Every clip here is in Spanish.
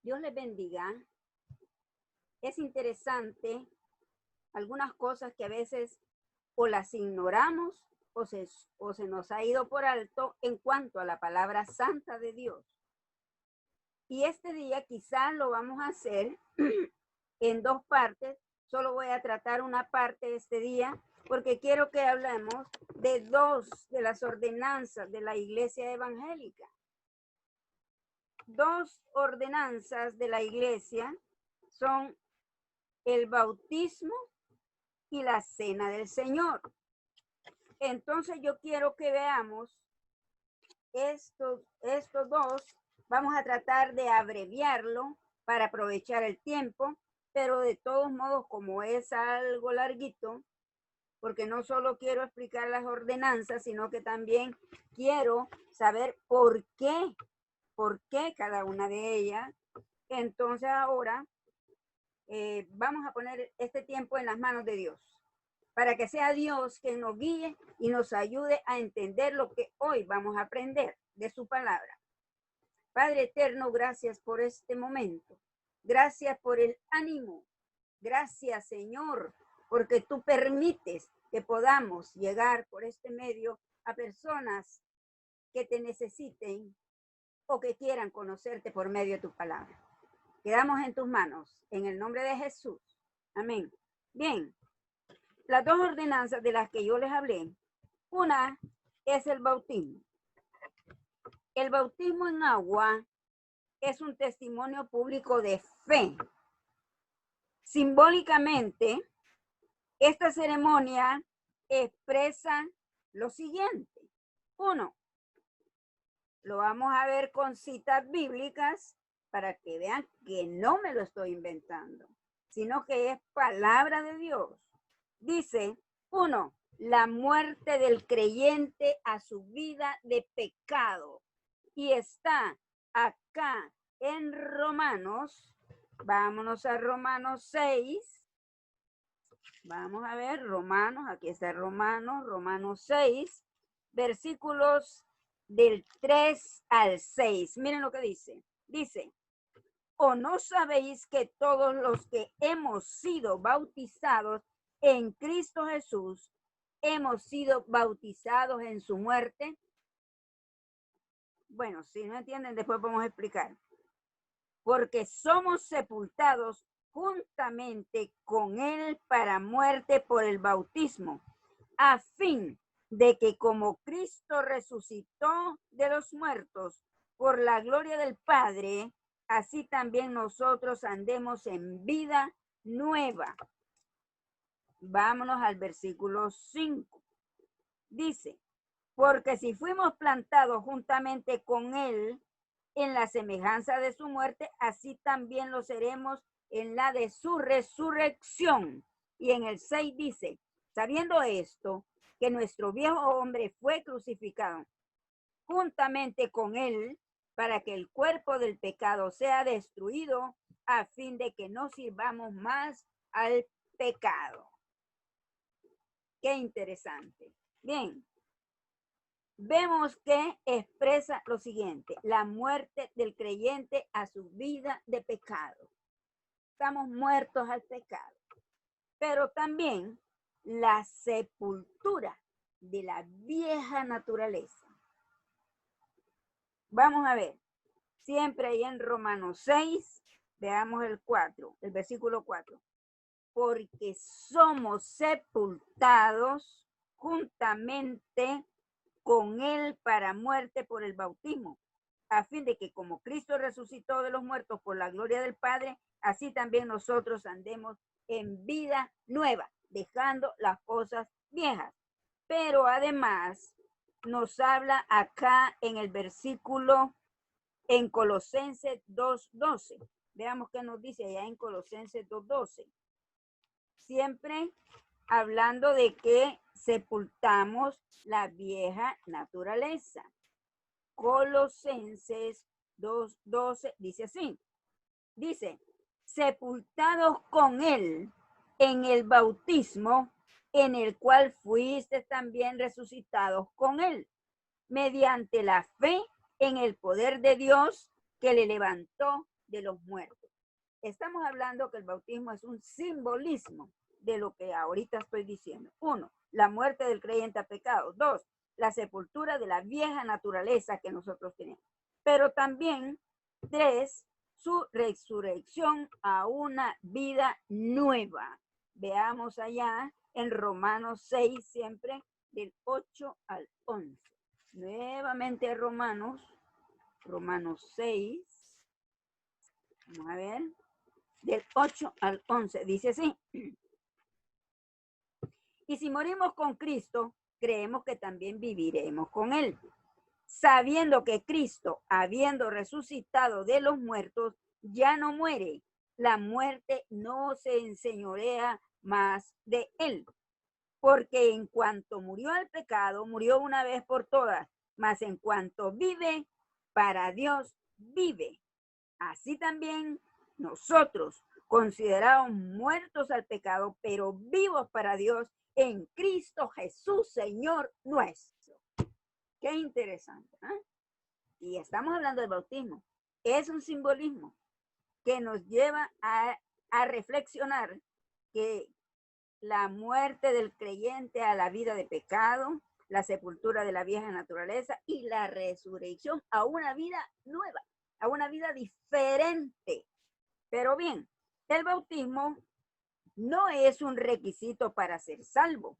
Dios les bendiga. Es interesante algunas cosas que a veces o las ignoramos o se nos ha ido por alto en cuanto a la palabra santa de Dios. Y este día quizás lo vamos a hacer en dos partes. Solo voy a tratar una parte este día porque quiero que hablemos de dos de las ordenanzas de la iglesia evangélica. Dos ordenanzas de la iglesia son el bautismo y la cena del Señor. Entonces yo quiero que veamos estos dos. Vamos a tratar de abreviarlo para aprovechar el tiempo, pero de todos modos, como es algo larguito, porque no solo quiero explicar las ordenanzas, sino que también quiero saber por qué cada una de ellas. Entonces ahora vamos a poner este tiempo en las manos de Dios, para que sea Dios quien nos guíe y nos ayude a entender lo que hoy vamos a aprender de su palabra. Padre eterno, gracias por este momento. Gracias por el ánimo. Gracias, Señor, porque tú permites que podamos llegar por este medio a personas que te necesiten o que quieran conocerte por medio de tu palabra. Quedamos en tus manos, en el nombre de Jesús. Amén. Bien, las dos ordenanzas de las que yo les hablé, una es el bautismo. El bautismo en agua es un testimonio público de fe. Simbólicamente, esta ceremonia expresa lo siguiente. Uno, lo vamos a ver con citas bíblicas para que vean que no me lo estoy inventando, sino que es palabra de Dios. Dice, uno, la muerte del creyente a su vida de pecado. Y está acá en Romanos. Vámonos a Romanos 6. Vamos a ver, Romanos, aquí está Romanos 6, versículos del 3 al 6. Miren lo que dice. Dice, ¿o no sabéis que todos los que hemos sido bautizados en Cristo Jesús, hemos sido bautizados en su muerte? Bueno, si no entienden, después podemos explicar. Porque somos sepultados juntamente con él para muerte por el bautismo, a fin de que como Cristo resucitó de los muertos por la gloria del Padre, así también nosotros andemos en vida nueva. Vámonos al versículo 5. Dice, porque si fuimos plantados juntamente con él en la semejanza de su muerte, así también lo seremos en la de su resurrección. Y en el 6 dice, sabiendo esto, que nuestro viejo hombre fue crucificado juntamente con él, para que el cuerpo del pecado sea destruido, a fin de que no sirvamos más al pecado. Qué interesante. Bien. Vemos que expresa lo siguiente, la muerte del creyente a su vida de pecado. Estamos muertos al pecado. Pero también la sepultura de la vieja naturaleza. Vamos a ver, siempre ahí en Romanos 6, veamos el versículo 4. Porque somos sepultados juntamente con él para muerte por el bautismo, a fin de que como Cristo resucitó de los muertos por la gloria del Padre, así también nosotros andemos en vida nueva, dejando las cosas viejas. Pero además nos habla acá en el versículo, en Colosenses 2:12. Veamos qué nos dice allá en Colosenses 2:12. Siempre hablando de que sepultamos la vieja naturaleza. Colosenses 2:12 dice así. Dice, sepultados con él en el bautismo, en el cual fuiste también resucitados con él, mediante la fe en el poder de Dios que le levantó de los muertos. Estamos hablando que el bautismo es un simbolismo de lo que ahorita estoy diciendo. 1, la muerte del creyente a pecado. 2, la sepultura de la vieja naturaleza que nosotros tenemos. Pero también 3, su resurrección a una vida nueva. Veamos allá en Romanos 6, siempre del 8 al 11. Nuevamente Romanos 6. Vamos a ver. Del 8 al 11. Dice así. Y si morimos con Cristo, creemos que también viviremos con Él, sabiendo que Cristo, habiendo resucitado de los muertos, ya no muere. La muerte no se enseñorea más de Él. Porque en cuanto murió al pecado, murió una vez por todas, mas en cuanto vive, para Dios vive. Así también nosotros, considerados muertos al pecado, pero vivos para Dios en Cristo Jesús, Señor nuestro. Qué interesante, ¿eh? Y estamos hablando del bautismo. Es un simbolismo que nos lleva a reflexionar que la muerte del creyente a la vida de pecado, la sepultura de la vieja naturaleza y la resurrección a una vida nueva, a una vida diferente. Pero bien, el bautismo no es un requisito para ser salvo,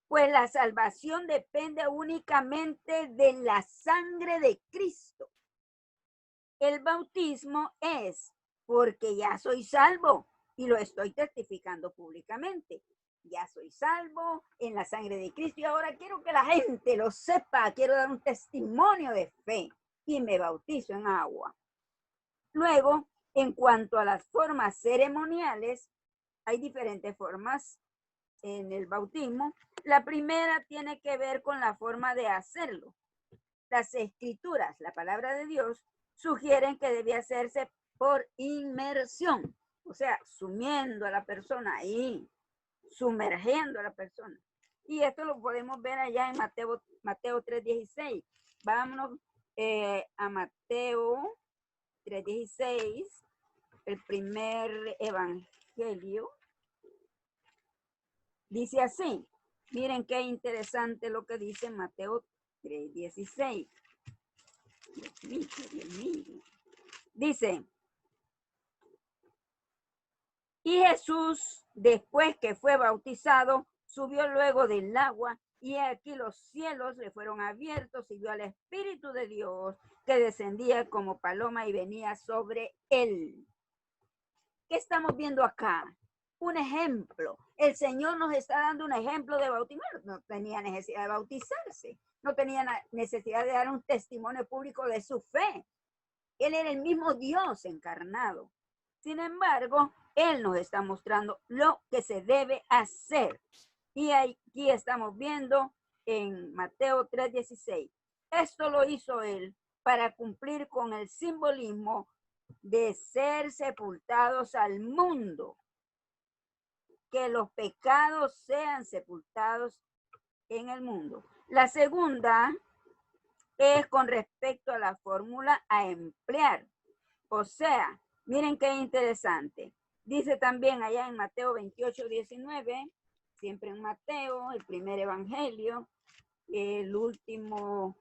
pues la salvación depende únicamente de la sangre de Cristo. El bautismo es porque ya soy salvo y lo estoy testificando públicamente. Ya soy salvo en la sangre de Cristo y ahora quiero que la gente lo sepa, quiero dar un testimonio de fe y me bautizo en agua. Luego, en cuanto a las formas ceremoniales, hay diferentes formas en el bautismo. La primera tiene que ver con la forma de hacerlo. Las escrituras, la palabra de Dios, sugieren que debe hacerse por inmersión, o sea, sumiendo a la persona ahí, sumergiendo a la persona. Y esto lo podemos ver allá en Mateo 3:16. Vámonos a Mateo 3:16, el primer evangelio. Dice así, miren qué interesante lo que dice Mateo 3:16. Dios mío. Dice, y Jesús, después que fue bautizado, subió luego del agua, y aquí los cielos le fueron abiertos y vio al Espíritu de Dios que descendía como paloma y venía sobre él. ¿Qué estamos viendo acá? Un ejemplo. El Señor nos está dando un ejemplo de bautismo. No tenía necesidad de bautizarse, no tenía necesidad de dar un testimonio público de su fe. Él era el mismo Dios encarnado. Sin embargo, Él nos está mostrando lo que se debe hacer. Y aquí estamos viendo en Mateo 3:16. Esto lo hizo Él para cumplir con el simbolismo de ser sepultados al mundo. Que los pecados sean sepultados en el mundo. La segunda es con respecto a la fórmula a emplear. O sea, miren qué interesante. Dice también allá en Mateo 28:19, siempre en Mateo, el primer evangelio, el último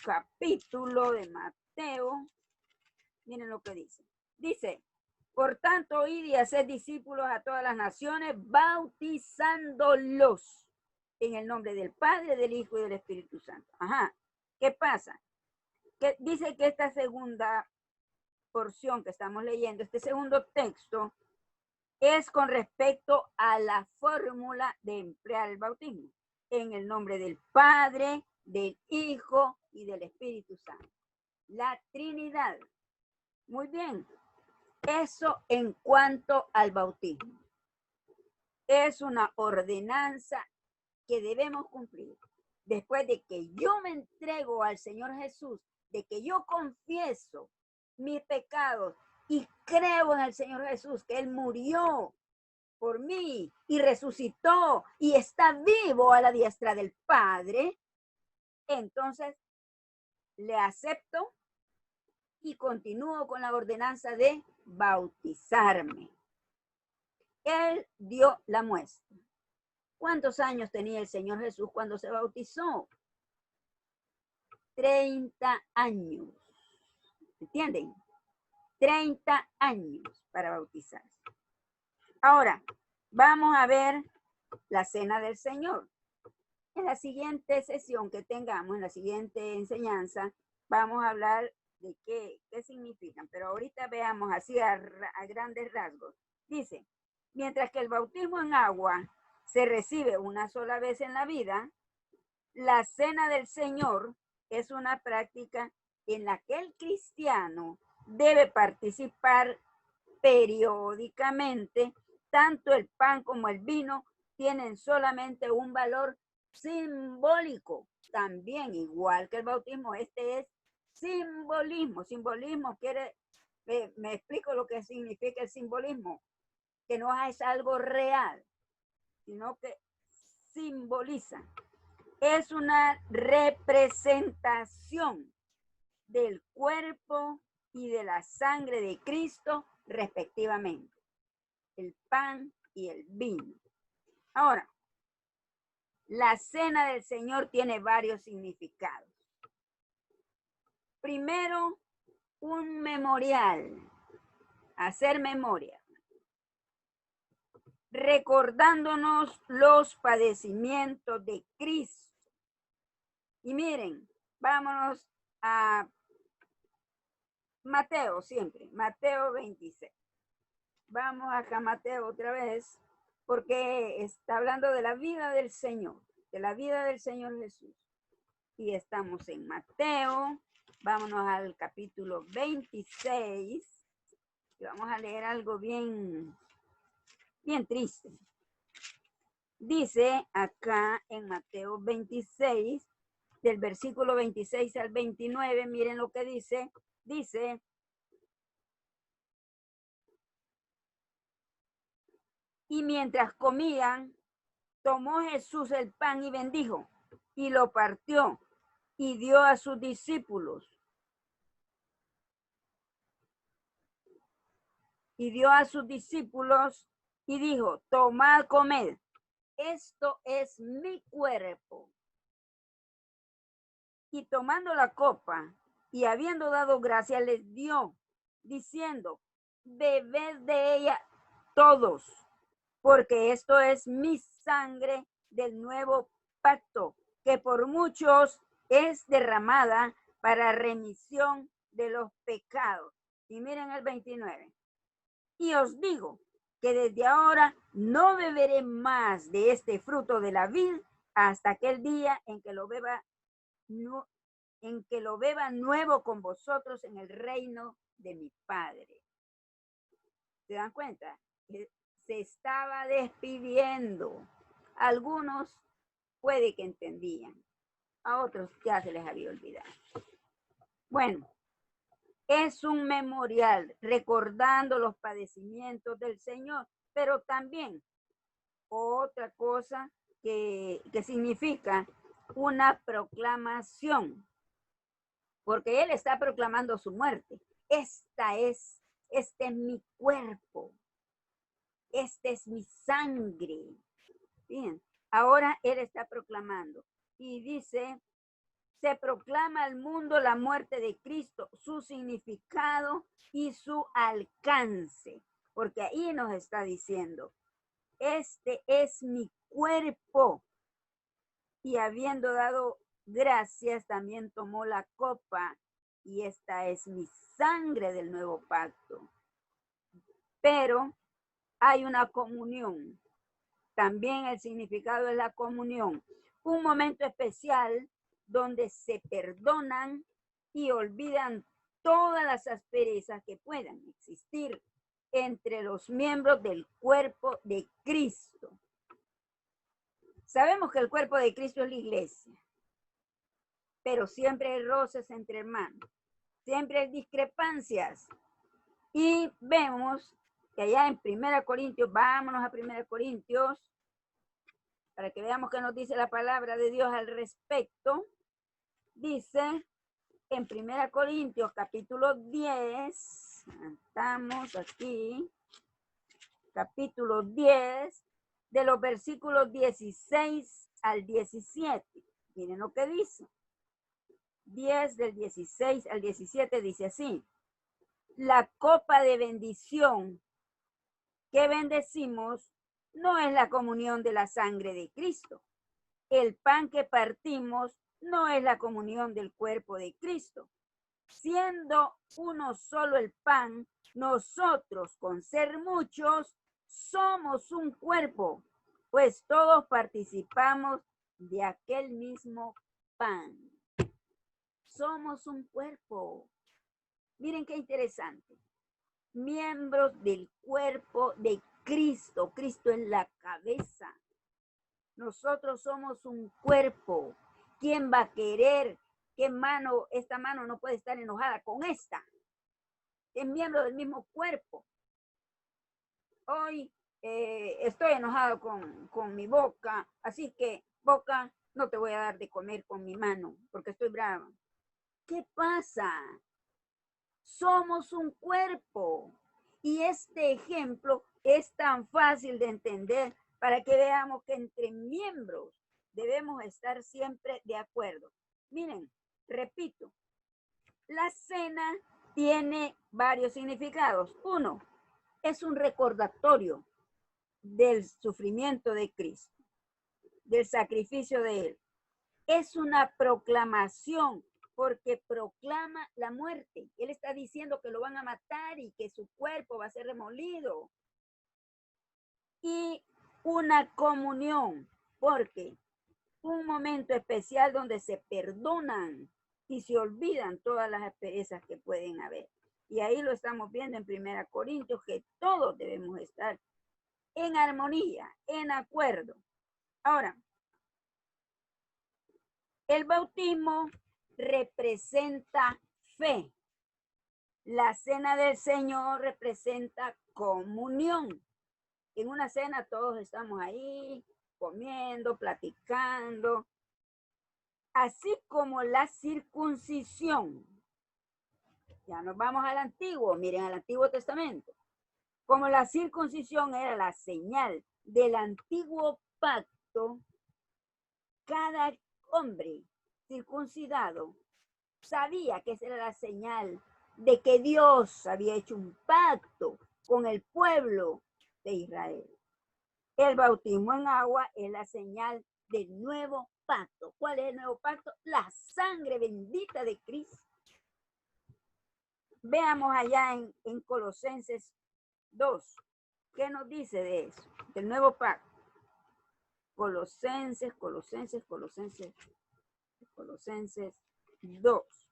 capítulo de Mateo. Miren lo que dice. Dice, por tanto, id y haced discípulos a todas las naciones, bautizándolos en el nombre del Padre, del Hijo y del Espíritu Santo. Ajá. ¿Qué pasa? Que dice que esta segunda porción que estamos leyendo, este segundo texto, es con respecto a la fórmula de emplear el bautismo en el nombre del Padre, del Hijo y del Espíritu Santo. La Trinidad. Muy bien. Eso en cuanto al bautismo. Es una ordenanza que debemos cumplir. Después de que yo me entrego al Señor Jesús, de que yo confieso mis pecados y creo en el Señor Jesús, que Él murió por mí y resucitó y está vivo a la diestra del Padre, entonces le acepto y continúo con la ordenanza de bautizarme. Él dio la muestra. ¿Cuántos años tenía el Señor Jesús cuando se bautizó? 30 años. ¿Entienden? 30 años para bautizarse. Ahora, vamos a ver la cena del Señor. En la siguiente sesión que tengamos, en la siguiente enseñanza, vamos a hablar de qué significan. Pero ahorita veamos así a grandes rasgos. Dice, mientras que el bautismo en agua se recibe una sola vez en la vida, la cena del Señor es una práctica en la que el cristiano debe participar periódicamente. Tanto el pan como el vino tienen solamente un valor simbólico, también igual que el bautismo. Este es simbolismo. Simbolismo quiere, me explico lo que significa el simbolismo, que no es algo real, sino que simboliza. Es una representación del cuerpo y de la sangre de Cristo respectivamente, el pan y el vino. Ahora, la cena del Señor tiene varios significados. Primero, un memorial, hacer memoria, recordándonos los padecimientos de Cristo. Y miren, vámonos a Mateo siempre, Mateo 26. Vamos acá a Mateo otra vez, porque está hablando de la vida del Señor, de la vida del Señor Jesús. Y estamos en Mateo, vámonos al capítulo 26, y vamos a leer algo bien triste. Dice acá en Mateo 26, del versículo 26 al 29, miren lo que dice. Dice, y mientras comían, tomó Jesús el pan y bendijo, y lo partió, y dio a sus discípulos. Y dio a sus discípulos, y dijo, tomad, comed, esto es mi cuerpo. Y tomando la copa, y habiendo dado gracias, les dio, diciendo, bebed de ella todos, porque esto es mi sangre del nuevo pacto, que por muchos es derramada para remisión de los pecados. Y miren el 29. Y os digo que desde ahora no beberé más de este fruto de la vid hasta aquel día en que lo beba nuevo con vosotros en el reino de mi Padre. ¿Se dan cuenta? Se estaba despidiendo. Algunos puede que entendían, a otros ya se les había olvidado. Bueno, es un memorial recordando los padecimientos del Señor, pero también otra cosa que significa una proclamación, porque Él está proclamando su muerte. Este es mi cuerpo, esta es mi sangre. Bien, ahora Él está proclamando y dice, se proclama al mundo la muerte de Cristo, su significado y su alcance, porque ahí nos está diciendo, este es mi cuerpo. Y habiendo dado gracias, también tomó la copa, y esta es mi sangre del nuevo pacto. Pero hay una comunión. También el significado es la comunión. Un momento especial donde se perdonan y olvidan todas las asperezas que puedan existir entre los miembros del cuerpo de Cristo. Sabemos que el cuerpo de Cristo es la iglesia, pero siempre hay roces entre hermanos, siempre hay discrepancias. Y vemos que allá en 1 Corintios, vámonos a 1 Corintios, para que veamos qué nos dice la palabra de Dios al respecto. Dice en 1 Corintios capítulo 10, estamos aquí, capítulo 10, de los versículos 16 al 17. Miren lo que dice. 10 del 16 al 17 dice así: la copa de bendición que bendecimos no es la comunión de la sangre de Cristo. El pan que partimos no es la comunión del cuerpo de Cristo. Siendo uno solo el pan, nosotros, con ser muchos, somos un cuerpo, pues todos participamos de aquel mismo pan. Somos un cuerpo. Miren qué interesante. Miembros del cuerpo de Cristo. Cristo es la cabeza. Nosotros somos un cuerpo. ¿Quién va a querer que esta mano no puede estar enojada con esta? Es miembro del mismo cuerpo. Hoy estoy enojado con mi boca, así que boca, no te voy a dar de comer con mi mano porque estoy brava. ¿Qué pasa? Somos un cuerpo. Y este ejemplo es tan fácil de entender para que veamos que entre miembros debemos estar siempre de acuerdo. Miren, repito, la cena tiene varios significados. Uno, es un recordatorio del sufrimiento de Cristo, del sacrificio de Él. Es una proclamación porque proclama la muerte. Él está diciendo que lo van a matar y que su cuerpo va a ser remolido. Y una comunión, porque un momento especial donde se perdonan y se olvidan todas las asperezas que pueden haber. Y ahí lo estamos viendo en 1 Corintios, que todos debemos estar en armonía, en acuerdo. Ahora, el bautismo representa fe. La cena del Señor representa comunión. En una cena todos estamos ahí comiendo, platicando. Así como la circuncisión. Ya nos vamos al Antiguo, miren al Antiguo Testamento. Como la circuncisión era la señal del antiguo pacto, cada hombre circuncidado sabía que esa era la señal de que Dios había hecho un pacto con el pueblo de Israel. El bautismo en agua es la señal del nuevo pacto. ¿Cuál es el nuevo pacto? La sangre bendita de Cristo. Veamos allá en Colosenses 2. ¿Qué nos dice de eso? Del nuevo pacto. Colosenses 2.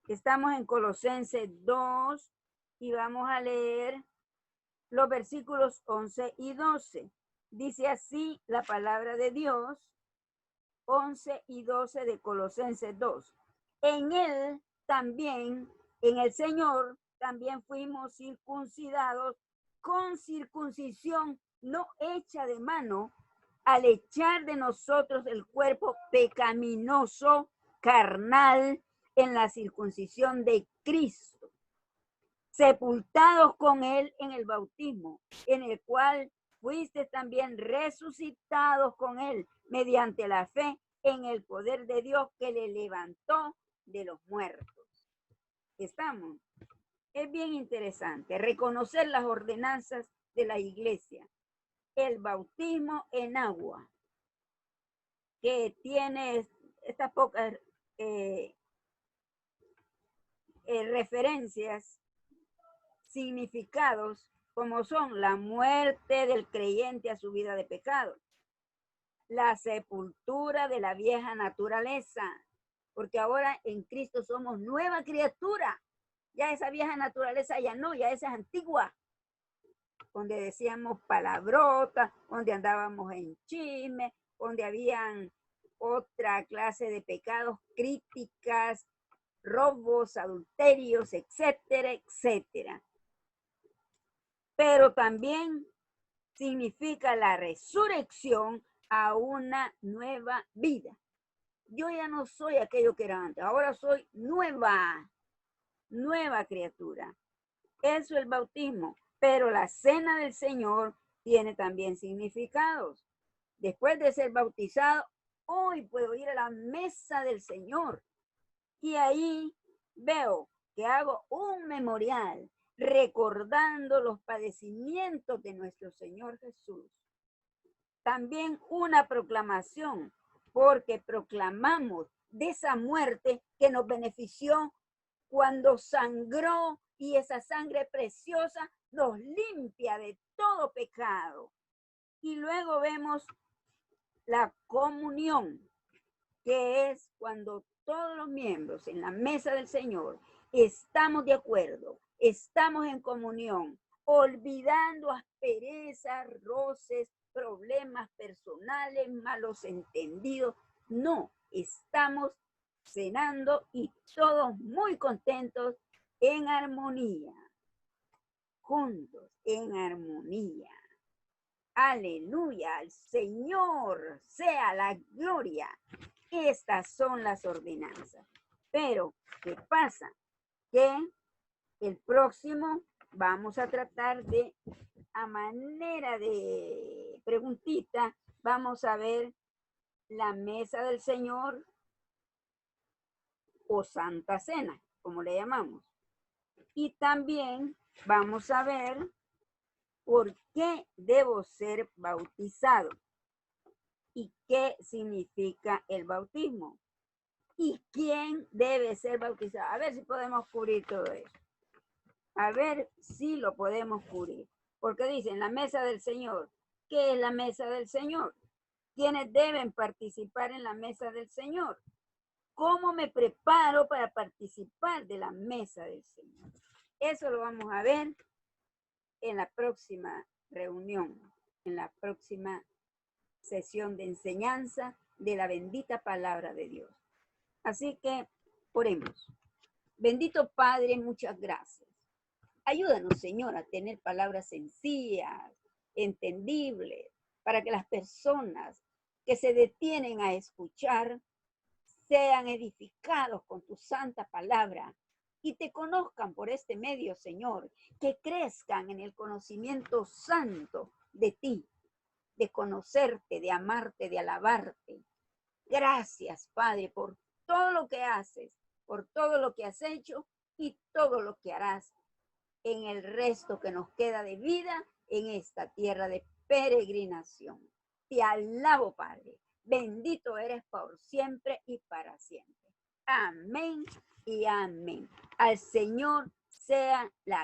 Estamos en Colosenses 2 y vamos a leer los versículos 11 y 12. Dice así la palabra de Dios, 11 y 12 de Colosenses 2. En él también, en el Señor, también fuimos circuncidados con circuncisión no hecha de mano, al echar de nosotros el cuerpo pecaminoso, carnal, en la circuncisión de Cristo, sepultados con él en el bautismo, en el cual fuiste también resucitados con él mediante la fe en el poder de Dios que le levantó de los muertos. ¿Estamos? Es bien interesante reconocer las ordenanzas de la iglesia. El bautismo en agua, que tiene estas pocas referencias, significados, como son la muerte del creyente a su vida de pecado, la sepultura de la vieja naturaleza, porque ahora en Cristo somos nueva criatura. Ya esa vieja naturaleza ya no, ya esa es antigua, donde decíamos palabrotas, donde andábamos en chisme, donde habían otra clase de pecados, críticas, robos, adulterios, etcétera, etcétera. Pero también significa la resurrección a una nueva vida. Yo ya no soy aquello que era antes, ahora soy nueva criatura. Eso es el bautismo, pero la cena del Señor tiene también significados. Después de ser bautizado, hoy puedo ir a la mesa del Señor y ahí veo que hago un memorial recordando los padecimientos de nuestro Señor Jesús. También una proclamación, porque proclamamos de esa muerte que nos benefició cuando sangró, y esa sangre preciosa nos limpia de todo pecado. Y luego vemos la comunión, que es cuando todos los miembros en la mesa del Señor estamos de acuerdo, estamos en comunión, olvidando asperezas, roces, problemas personales, malos entendidos. No, estamos cenando y todos muy contentos, en armonía, juntos, en armonía. Aleluya, al Señor sea la gloria. Estas son las ordenanzas. Pero, ¿qué pasa? Que el próximo vamos a tratar de, a manera de preguntita, vamos a ver la mesa del Señor o Santa Cena, como le llamamos. Y también vamos a ver por qué debo ser bautizado y qué significa el bautismo y quién debe ser bautizado. A ver si podemos cubrir todo eso. A ver si lo podemos cubrir. Porque dicen la mesa del Señor. ¿Qué es la mesa del Señor? ¿Quiénes deben participar en la mesa del Señor? ¿Cómo me preparo para participar de la mesa del Señor? Eso lo vamos a ver en la próxima reunión, en la próxima sesión de enseñanza de la bendita palabra de Dios. Así que oremos. Bendito Padre, muchas gracias. Ayúdanos, Señor, a tener palabras sencillas, entendibles, para que las personas que se detienen a escuchar sean edificados con tu santa palabra y te conozcan por este medio, Señor, que crezcan en el conocimiento santo de ti, de conocerte, de amarte, de alabarte. Gracias, Padre, por todo lo que haces, por todo lo que has hecho y todo lo que harás en el resto que nos queda de vida en esta tierra de peregrinación. Te alabo, Padre. Bendito eres por siempre y para siempre. Amén y amén. Al Señor sea la